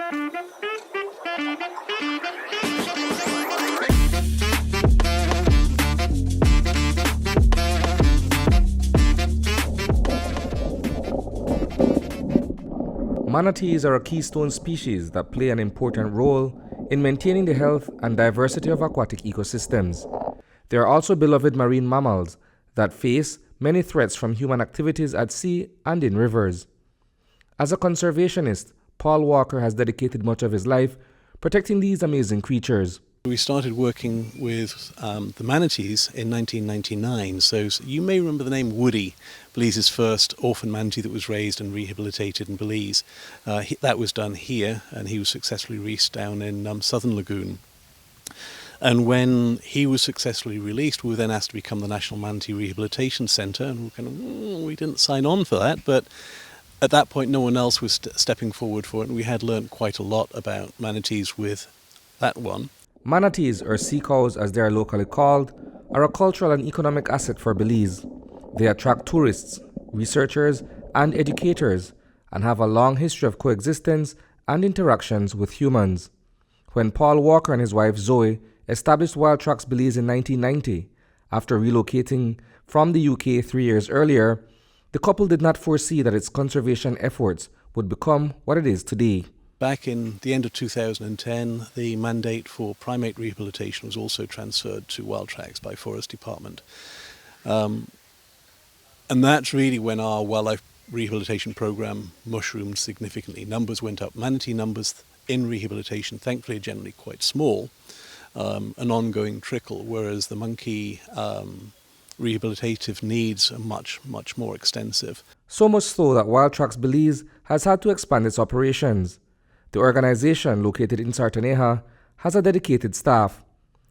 Manatees are a keystone species that play an important role in maintaining the health and diversity of aquatic ecosystems. They are also beloved marine mammals that face many threats from human activities at sea and in rivers. As a conservationist, Paul Walker has dedicated much of his life protecting these amazing creatures. We started working with the manatees in 1999, so you may remember the name Woody, Belize's first orphan manatee that was raised and rehabilitated in Belize. That was done here, and he was successfully released down in Southern Lagoon. And when he was successfully released, we were then asked to become the National Manatee Rehabilitation Centre, and we didn't sign on for that, but at that point no one else was stepping forward for it, and we had learnt quite a lot about manatees with that one. Manatees, or sea cows as they are locally called, are a cultural and economic asset for Belize. They attract tourists, researchers, and educators, and have a long history of coexistence and interactions with humans. When Paul Walker and his wife Zoe established Wild Tracks Belize in 1990, after relocating from the UK 3 years earlier, the couple did not foresee that its conservation efforts would become what it is today. Back in the end of 2010, the mandate for primate rehabilitation was also transferred to Wild Tracks by Forest Department. And that's really when our wildlife rehabilitation program mushroomed significantly. Numbers went up. Manatee numbers in rehabilitation, thankfully, are generally quite small, an ongoing trickle, whereas the monkey rehabilitative needs are much, much more extensive. So much so that Wild Tracks Belize has had to expand its operations. The organization, located in Sarteneja, has a dedicated staff.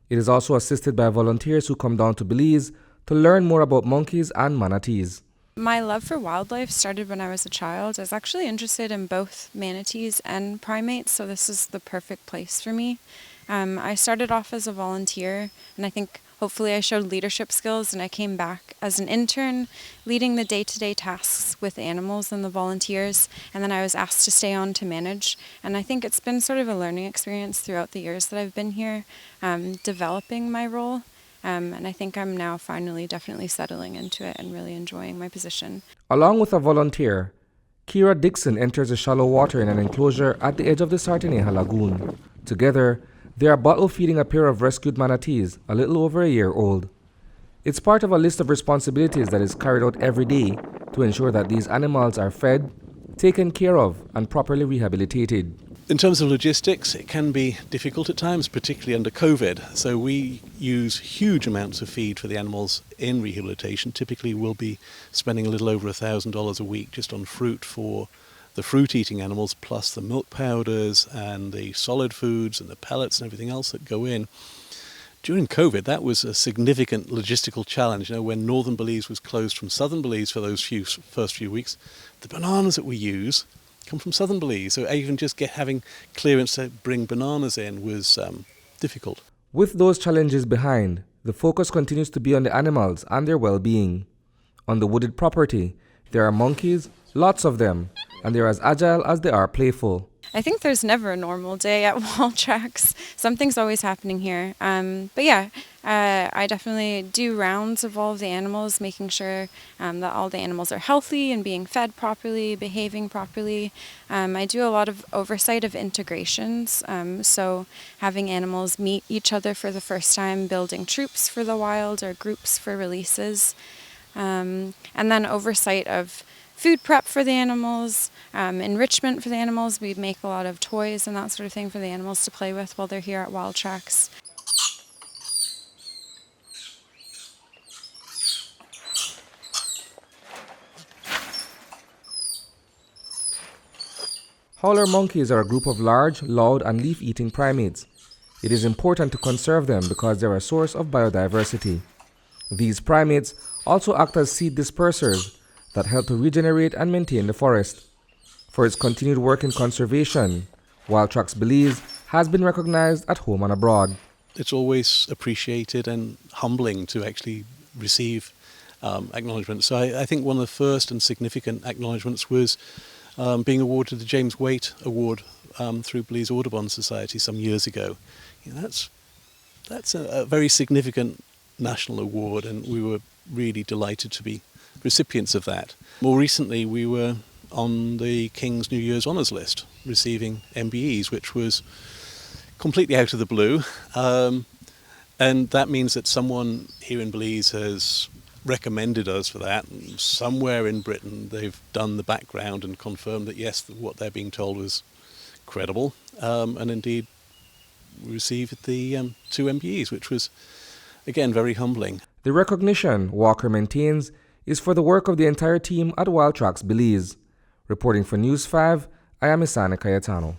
It is also assisted by volunteers who come down to Belize to learn more about monkeys and manatees. My love for wildlife started when I was a child. I was actually interested in both manatees and primates, so this is the perfect place for me. I started off as a volunteer, and I think hopefully I showed leadership skills, and I came back as an intern leading the day-to-day tasks with animals and the volunteers, and then I was asked to stay on to manage. And I think it's been sort of a learning experience throughout the years that I've been here, developing my role. And I think I'm now finally definitely settling into it and really enjoying my position. Along with a volunteer, Kira Dixon enters the shallow water in an enclosure at the edge of the Sarteneja Lagoon. Together, they are bottle feeding a pair of rescued manatees, a little over a year old. It's part of a list of responsibilities that is carried out every day to ensure that these animals are fed, taken care of, and properly rehabilitated. In terms of logistics, it can be difficult at times, particularly under COVID. So we use huge amounts of feed for the animals in rehabilitation. Typically we'll be spending a little over $1,000 a week just on fruit for the fruit-eating animals, plus the milk powders and the solid foods and the pellets and everything else that go in. During COVID, that was a significant logistical challenge. You know, when northern Belize was closed from southern Belize for those first few weeks, the bananas that we use come from southern Belize. So even just having clearance to bring bananas in was difficult. With those challenges behind, the focus continues to be on the animals and their well-being. On the wooded property, there are monkeys, lots of them, and they're as agile as they are playful. I think there's never a normal day at Wild Tracks. Something's always happening here. But yeah, I definitely do rounds of all of the animals, making sure that all the animals are healthy and being fed properly, behaving properly. I do a lot of oversight of integrations, so having animals meet each other for the first time, building troops for the wild or groups for releases, and then oversight of food prep for the animals, enrichment for the animals. We make a lot of toys and that sort of thing for the animals to play with while they're here at Wild Tracks. Howler monkeys are a group of large, loud, and leaf-eating primates. It is important to conserve them because they are a source of biodiversity. These primates also act as seed dispersers that help to regenerate and maintain the forest. For its continued work in conservation, Wild Tracks Belize has been recognized at home and abroad. It's always appreciated and humbling to actually receive acknowledgement. So I think one of the first and significant acknowledgements was being awarded the James Waite Award through Belize Audubon Society some years ago. That's a very significant national award, and we were really delighted to be recipients of that. More recently, we were on the King's New Year's Honours List, receiving MBEs, which was completely out of the blue. And that means that someone here in Belize has recommended us for that. And somewhere in Britain, they've done the background and confirmed that, yes, what they're being told was credible. And indeed, we received the 2 MBEs, which was, again, very humbling. The recognition, Walker maintains, is for the work of the entire team at Wild Tracks Belize. Reporting for News 5, I am Isani Cayetano.